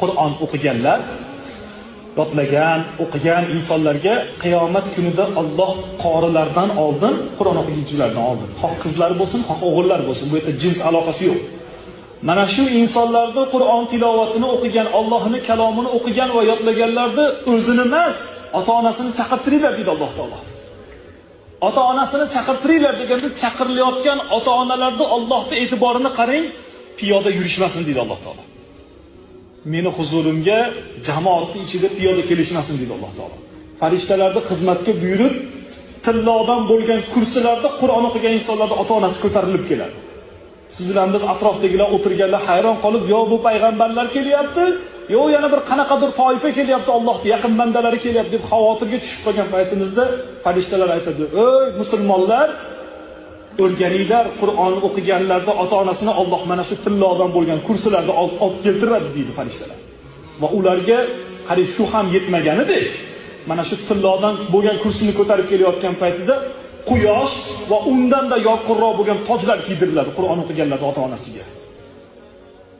Qur'on o'qiganlar, yodlagan, o'qigan insonlarga qiyomat kunida Alloh qorilardan oldin, Qur'on o'qiguvchilardan oldin, xoh qizlar bo'lsin, xoh o'g'illar bo'lsin, bu yerda jins aloqasi yo'q. Mana shu insonlarda Qur'on tilovatini o'qigan, Allohning kalomini o'qigan va yodlaganlarda o'zini emas, ota-onasini chaqirtiringlar deydi Alloh taolo. Ota-onasini chaqirtiringlar deganda chaqirilayotgan ota-onalarning Allohning e'tiborini qarang, piyoda yurishmasin deydi Alloh taolo. Meni huzurimga jamoatning ichida piyoda kelishmasin deydi Alloh taolo. Farishtalarni xizmatga buyurib, tillodan bo'lgan kursilarda Qur'on o'qigan insonlarning ota-onasi ko'tarilib keladi. Sizlar biz atrofdagilar o'tirganlar hayron qolib, yo bu payg'ambarlar kelyapti, yo yana bir qanaqadir toifa kelyapti, Allohning yaqin bandalari kelyapti deb xavotirga tushib qolgan paytimizda farishtalar aytadi: "Ey musulmonlar, o'rganinglar, Qur'on o'qiganlarda ota-onasini Alloh mana shu tillodan bo'lgan kursilarda olib keltiradi" deydi farishtalar. Va ularga qarang, shu ham yetmaganidek, mana shu tillodan bo'lgan kursini ko'tarib kelayotgan paytida quyosh va undan-da yorqinroq bo'lgan tojlar kiydiriladi Qur'on o'qiganlarda ota-onasiga.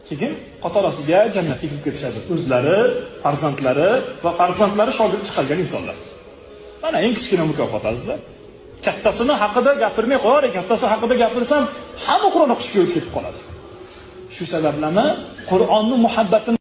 Keyin qatorasiga jannatga kirib ketishadi. O'zlari, farzandlari va farzandlari shogird chiqargan insonlar. Mana eng kichkina mukofot azizlar. Kattasini haqida gapirmay qo'yar, kattasi haqida gapirsam, hamma Qur'on o'qishga o'tib ketib qoladi. Shu sabablarni Qur'onning muhabbatini